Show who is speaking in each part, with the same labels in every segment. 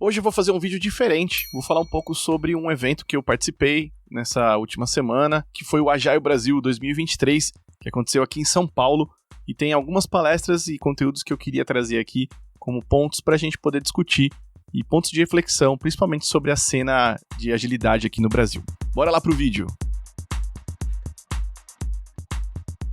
Speaker 1: Hoje eu vou fazer um vídeo diferente, vou falar um pouco sobre um evento que eu participei nessa última semana, que foi o Agile Brasil 2023, que aconteceu aqui em São Paulo, e tem algumas palestras e conteúdos que eu queria trazer aqui como pontos para a gente poder discutir e pontos de reflexão, principalmente sobre a cena de agilidade aqui no Brasil. Bora lá pro vídeo!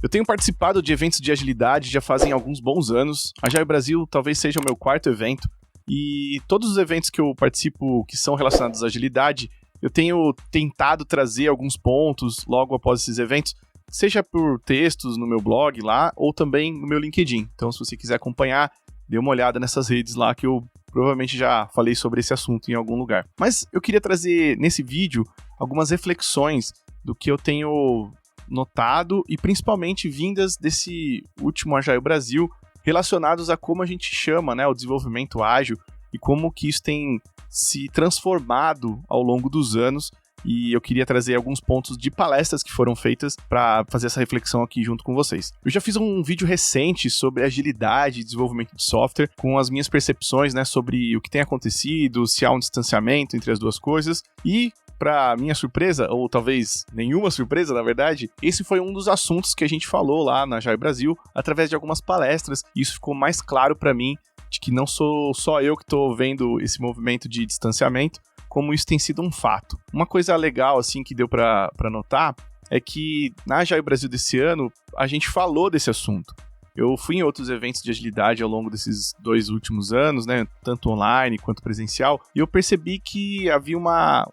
Speaker 1: Eu tenho participado de eventos de agilidade já fazem alguns bons anos. Agile Brasil talvez seja o meu quarto evento. E todos os eventos que eu participo que são relacionados à agilidade, eu tenho tentado trazer alguns pontos logo após esses eventos, seja por textos no meu blog lá, ou também no meu LinkedIn. Então, se você quiser acompanhar, dê uma olhada nessas redes lá que eu provavelmente já falei sobre esse assunto em algum lugar. Mas eu queria trazer nesse vídeo algumas reflexões do que eu tenho notado e principalmente vindas desse último Agile Brasil, relacionados a como a gente chama, né, o desenvolvimento ágil e como que isso tem se transformado ao longo dos anos. E eu queria trazer alguns pontos de palestras que foram feitas para fazer essa reflexão aqui junto com vocês. Eu já fiz um vídeo recente sobre agilidade e desenvolvimento de software, com as minhas percepções, né, sobre o que tem acontecido, se há um distanciamento entre as duas coisas. E, para minha surpresa, ou talvez nenhuma surpresa, na verdade, esse foi um dos assuntos que a gente falou lá na Agile Brasil, através de algumas palestras, e isso ficou mais claro para mim, de que não sou só eu que estou vendo esse movimento de distanciamento, como isso tem sido um fato. Uma coisa legal, assim, que deu para notar, é que na Agile Brasil desse ano, a gente falou desse assunto. Eu fui em outros eventos de agilidade ao longo desses 2 últimos anos, né, tanto online quanto presencial, e eu percebi que havia uma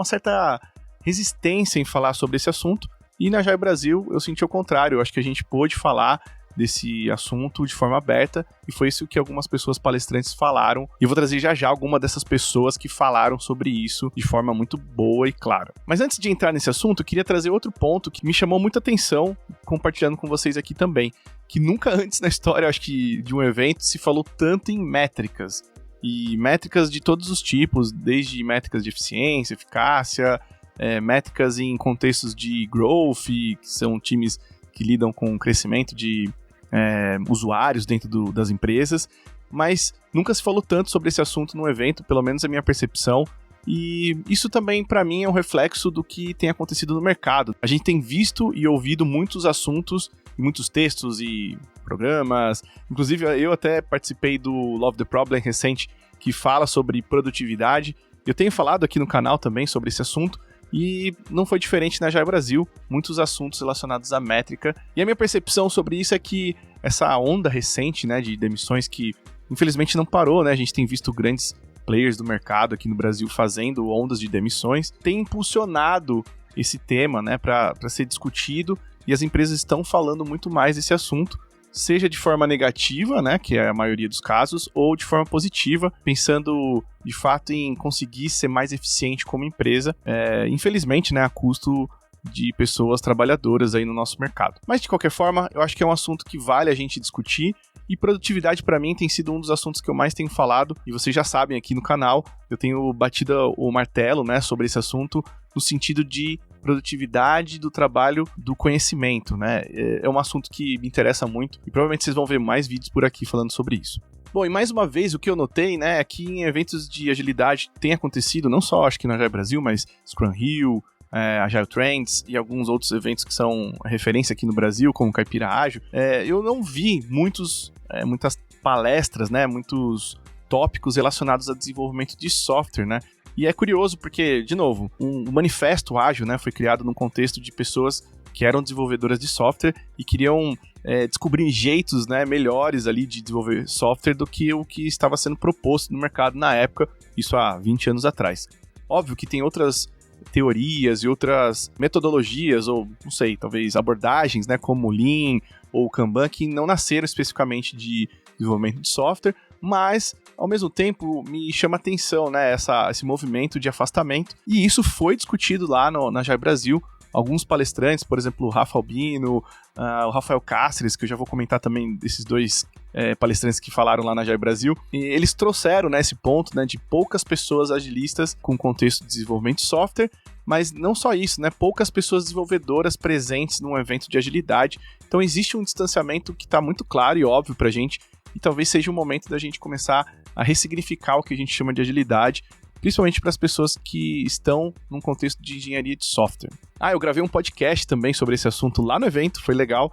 Speaker 1: certa resistência em falar sobre esse assunto, e na Agile Brasil eu senti o contrário, eu acho que a gente pôde falar desse assunto de forma aberta, e foi isso que algumas pessoas palestrantes falaram, e eu vou trazer já alguma dessas pessoas que falaram sobre isso de forma muito boa e clara. Mas antes de entrar nesse assunto, eu queria trazer outro ponto que me chamou muita atenção, compartilhando com vocês aqui também, que nunca antes na história, acho que, de um evento se falou tanto em métricas, e métricas de todos os tipos, desde métricas de eficiência, eficácia, métricas em contextos de growth, que são times que lidam com o crescimento de usuários dentro das empresas, mas nunca se falou tanto sobre esse assunto no evento, pelo menos a minha percepção, e isso também para mim é um reflexo do que tem acontecido no mercado. A gente tem visto e ouvido muitos assuntos, muitos textos e programas, inclusive eu até participei do Love the Problem recente, que fala sobre produtividade. Eu tenho falado aqui no canal também sobre esse assunto, e não foi diferente na Agile Brasil, muitos assuntos relacionados à métrica. E a minha percepção sobre isso é que essa onda recente, né, de demissões que infelizmente não parou, né? A gente tem visto grandes players do mercado aqui no Brasil fazendo ondas de demissões, tem impulsionado esse tema, né, para ser discutido, e as empresas estão falando muito mais desse assunto, seja de forma negativa, né, que é a maioria dos casos, ou de forma positiva, pensando de fato em conseguir ser mais eficiente como empresa, infelizmente, né, a custo de pessoas trabalhadoras aí no nosso mercado. Mas de qualquer forma, eu acho que é um assunto que vale a gente discutir, e produtividade para mim tem sido um dos assuntos que eu mais tenho falado, e vocês já sabem aqui no canal, eu tenho batido o martelo, né, sobre esse assunto, no sentido de produtividade do trabalho do conhecimento, né? É um assunto que me interessa muito e provavelmente vocês vão ver mais vídeos por aqui falando sobre isso. Bom, e mais uma vez, o que eu notei, né, é que em eventos de agilidade tem acontecido, não só acho que na Agile Brasil, mas Scrum Hill, Agile Trends e alguns outros eventos que são referência aqui no Brasil, como Caipira Ágil, eu não vi muitas palestras, né, muitos tópicos relacionados a desenvolvimento de software, né? E é curioso porque, de novo, o manifesto ágil, né, foi criado num contexto de pessoas que eram desenvolvedoras de software e queriam descobrir jeitos, né, melhores ali de desenvolver software do que o que estava sendo proposto no mercado na época, isso há 20 anos atrás. Óbvio que tem outras teorias e outras metodologias, ou não sei, talvez abordagens, né, como o Lean ou o Kanban, que não nasceram especificamente de desenvolvimento de software, mas ao mesmo tempo me chama atenção, né, esse movimento de afastamento, e isso foi discutido lá na Agile Brasil. Alguns palestrantes, por exemplo, o Rafa Albino, o Rafael Cáceres, que eu já vou comentar também desses dois palestrantes que falaram lá na Agile Brasil, e eles trouxeram, né, esse ponto, né, de poucas pessoas agilistas com contexto de desenvolvimento de software, mas não só isso, né, poucas pessoas desenvolvedoras presentes num evento de agilidade. Então existe um distanciamento que está muito claro e óbvio pra gente, e talvez seja o momento da gente começar a ressignificar o que a gente chama de agilidade, principalmente para as pessoas que estão num contexto de engenharia de software. Eu gravei um podcast também sobre esse assunto lá no evento, foi legal.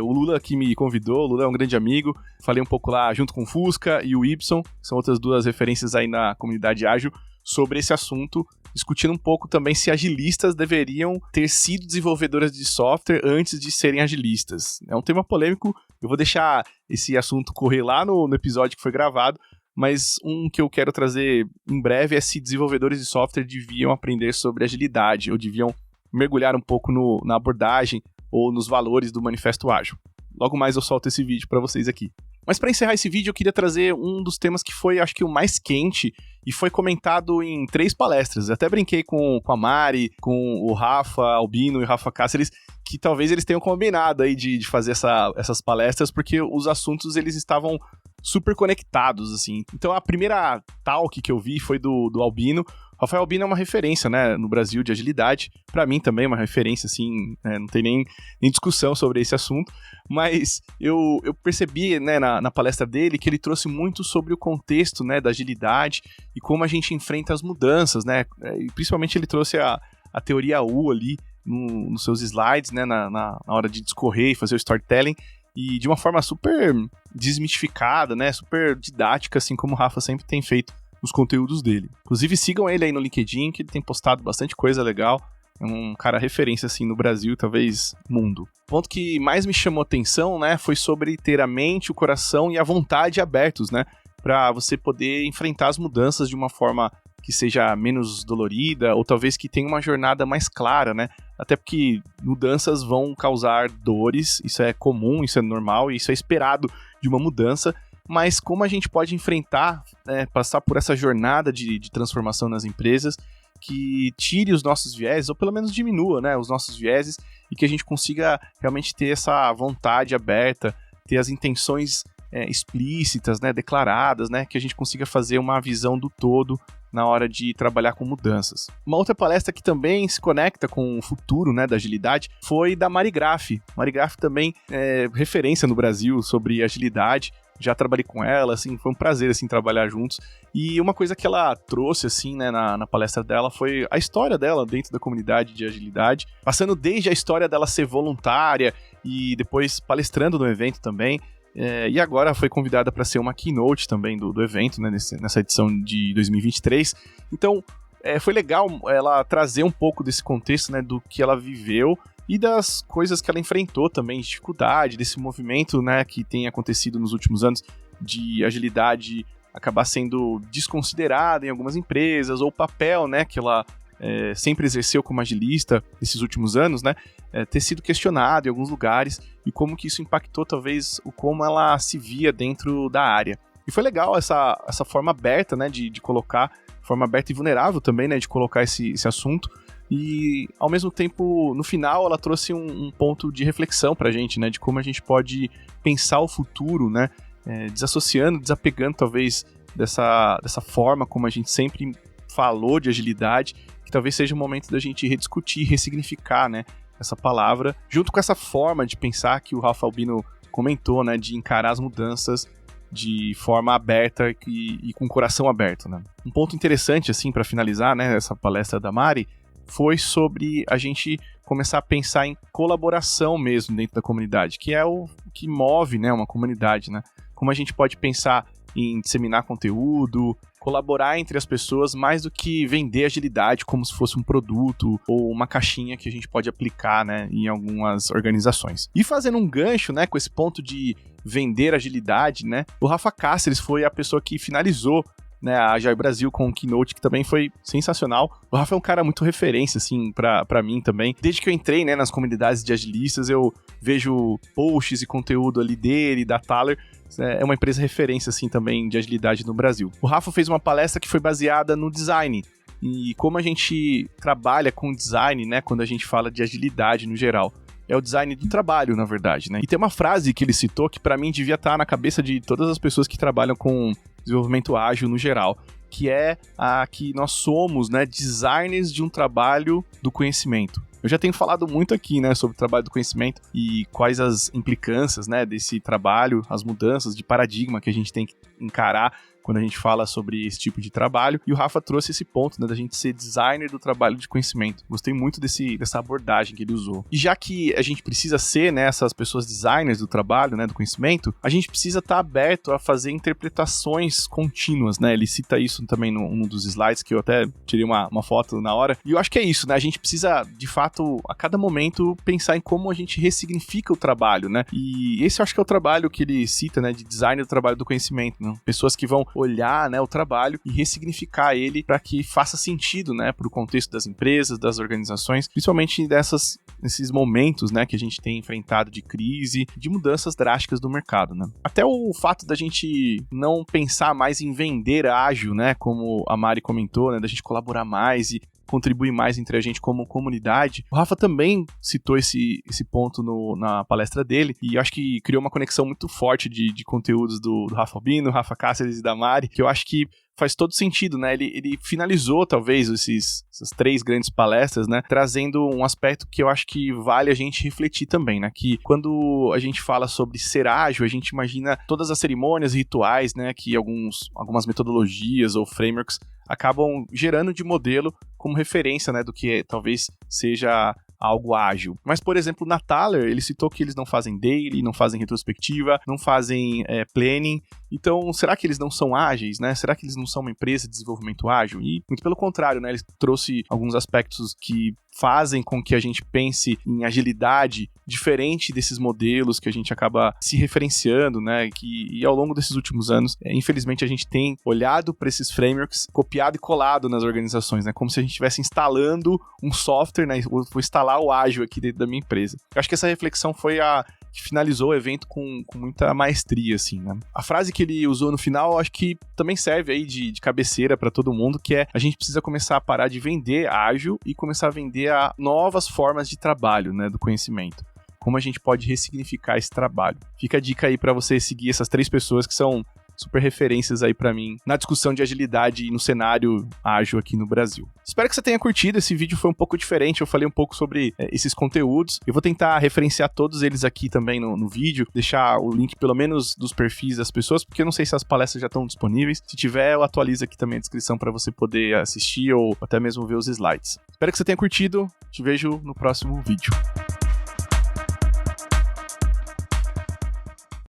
Speaker 1: O Lula que me convidou, o Lula é um grande amigo, falei um pouco lá junto com o Fusca e o Ibson, que são outras duas referências aí na comunidade ágil, sobre esse assunto, discutindo um pouco também se agilistas deveriam ter sido desenvolvedoras de software antes de serem agilistas. É um tema polêmico, eu vou deixar esse assunto correr lá no episódio que foi gravado, mas um que eu quero trazer em breve é se desenvolvedores de software deviam aprender sobre agilidade, ou deviam mergulhar um pouco na abordagem ou nos valores do Manifesto Ágil. Logo mais eu solto esse vídeo para vocês aqui. Mas para encerrar esse vídeo, eu queria trazer um dos temas que foi, acho que, o mais quente e foi comentado em 3 palestras. Eu até brinquei com a Mari, com o Rafa Albino e o Rafa Cáceres, que talvez eles tenham combinado aí de fazer essas palestras, porque os assuntos eles estavam super conectados, assim. Então a primeira talk que eu vi foi do Albino. Rafael Albino é uma referência, né, no Brasil de agilidade. Para mim também é uma referência, assim, né, não tem nem discussão sobre esse assunto. Mas eu percebi, né, na palestra dele que ele trouxe muito sobre o contexto, né, da agilidade e como a gente enfrenta as mudanças, né. E principalmente ele trouxe a teoria U ali nos seus slides, né, na hora de discorrer e fazer o storytelling. E de uma forma super desmistificada, né, super didática, assim como o Rafa sempre tem feito os conteúdos dele. Inclusive, sigam ele aí no LinkedIn, que ele tem postado bastante coisa legal. É um cara referência, assim, no Brasil e talvez mundo. O ponto que mais me chamou atenção, né, foi sobre ter a mente, o coração e a vontade abertos, né, para você poder enfrentar as mudanças de uma forma que seja menos dolorida, ou talvez que tenha uma jornada mais clara, né? Até porque mudanças vão causar dores, isso é comum, isso é normal, e isso é esperado de uma mudança, mas como a gente pode enfrentar, passar por essa jornada de transformação nas empresas, que tire os nossos vieses, ou pelo menos diminua, né, os nossos vieses, e que a gente consiga realmente ter essa vontade aberta, ter as intenções explícitas, né, declaradas, né, que a gente consiga fazer uma visão do todo na hora de trabalhar com mudanças. Uma outra palestra que também se conecta com o futuro, né, da agilidade foi da Mari Graff. Mari Graff também é referência no Brasil sobre agilidade. Já trabalhei com ela, assim, foi um prazer, assim, trabalhar juntos. E uma coisa que ela trouxe, assim, né, na palestra dela foi a história dela dentro da comunidade de agilidade, passando desde a história dela ser voluntária e depois palestrando no evento também. E agora foi convidada para ser uma keynote também do evento, né, nessa edição de 2023. Então, foi legal ela trazer um pouco desse contexto, né, do que ela viveu e das coisas que ela enfrentou também, de dificuldade, desse movimento, né, que tem acontecido nos últimos anos de agilidade acabar sendo desconsiderada em algumas empresas, ou o papel, né, que ela sempre exerceu como agilista nesses últimos anos, né, ter sido questionado em alguns lugares, e como que isso impactou talvez o como ela se via dentro da área. E foi legal essa forma aberta, né, de colocar, forma aberta e vulnerável também, né, de colocar esse assunto. E, ao mesmo tempo, no final, ela trouxe um ponto de reflexão pra gente, né, de como a gente pode pensar o futuro, né, desassociando, desapegando, talvez, dessa forma como a gente sempre falou de agilidade, que talvez seja o momento da gente rediscutir, ressignificar, né, essa palavra, junto com essa forma de pensar que o Rafa Albino comentou, né, de encarar as mudanças de forma aberta e com o coração aberto, né. Um ponto interessante, assim, para finalizar, né, essa palestra da Mari, foi sobre a gente começar a pensar em colaboração mesmo dentro da comunidade, que é o que move, né, uma comunidade, né? Como a gente pode pensar em disseminar conteúdo, colaborar entre as pessoas mais do que vender agilidade como se fosse um produto ou uma caixinha que a gente pode aplicar, né, em algumas organizações. E fazendo um gancho, né, com esse ponto de vender agilidade, né, o Rafa Cáceres foi a pessoa que finalizou, né, a Agile Brasil com o Keynote, que também foi sensacional. O Rafa é um cara muito referência, assim, pra mim também. Desde que eu entrei, né, nas comunidades de agilistas, eu vejo posts e conteúdo ali dele, da Thaler. É uma empresa referência, assim, também de agilidade no Brasil. O Rafa fez uma palestra que foi baseada no design. E como a gente trabalha com design, né, quando a gente fala de agilidade no geral. É o design do trabalho, na verdade, né? E tem uma frase que ele citou que pra mim devia estar na cabeça de todas as pessoas que trabalham com desenvolvimento ágil no geral, que é a que nós somos, né, designers de um trabalho do conhecimento. Eu já tenho falado muito aqui, né, sobre o trabalho do conhecimento e quais as implicâncias, né, desse trabalho, as mudanças de paradigma que a gente tem que encarar quando a gente fala sobre esse tipo de trabalho, e o Rafa trouxe esse ponto, né, da gente ser designer do trabalho de conhecimento. Gostei muito dessa abordagem que ele usou. E já que a gente precisa ser, né, essas pessoas designers do trabalho, né, do conhecimento, a gente precisa estar aberto a fazer interpretações contínuas, né, ele cita isso também num dos slides, que eu até tirei uma foto na hora, e eu acho que é isso, né, a gente precisa, de fato, a cada momento, pensar em como a gente ressignifica o trabalho, né, e esse eu acho que é o trabalho que ele cita, né, de design do trabalho do conhecimento, né? Pessoas que vão olhar, né, o trabalho e ressignificar ele para que faça sentido, né, para o contexto das empresas, das organizações, principalmente nesses momentos, né, que a gente tem enfrentado de crise, de mudanças drásticas do mercado, né. Até o fato da gente não pensar mais em vender ágil, né, como a Mari comentou, né, da gente colaborar mais e contribuir mais entre a gente como comunidade. O Rafa também citou esse ponto na palestra dele, e acho que criou uma conexão muito forte de conteúdos do Rafa Albino, Rafa Cáceres e da Mari, que eu acho que faz todo sentido, né? Ele finalizou, talvez, essas 3 grandes palestras, né? Trazendo um aspecto que eu acho que vale a gente refletir também, né? Que quando a gente fala sobre ser ágil, a gente imagina todas as cerimônias e rituais, né? Que algumas metodologias ou frameworks acabam gerando de modelo como referência, né? Do que talvez seja algo ágil. Mas, por exemplo, na Thaler, ele citou que eles não fazem daily, não fazem retrospectiva, não fazem planning. Então, será que eles não são ágeis, né? Será que eles não são uma empresa de desenvolvimento ágil? E, muito pelo contrário, né? Ele trouxe alguns aspectos que fazem com que a gente pense em agilidade diferente desses modelos que a gente acaba se referenciando, né? E ao longo desses últimos anos, infelizmente, a gente tem olhado para esses frameworks, copiado e colado nas organizações, né? Como se a gente estivesse instalando um software, né? Vou instalar o ágil aqui dentro da minha empresa. Eu acho que essa reflexão foi a que finalizou o evento com muita maestria, assim, né? A frase que ele usou no final, acho que também serve aí de cabeceira para todo mundo, que é: a gente precisa começar a parar de vender ágil e começar a vender a novas formas de trabalho, né, do conhecimento. Como a gente pode ressignificar esse trabalho. Fica a dica aí para você seguir essas 3 pessoas que são super referências aí pra mim na discussão de agilidade e no cenário ágil aqui no Brasil. Espero que você tenha curtido. Esse vídeo foi um pouco diferente, eu falei um pouco sobre esses conteúdos. Eu vou tentar referenciar todos eles aqui também no vídeo, deixar o link pelo menos dos perfis das pessoas, porque eu não sei se as palestras já estão disponíveis. Se tiver, eu atualizo aqui também a descrição para você poder assistir ou até mesmo ver os slides. Espero que você tenha curtido. Te vejo no próximo vídeo.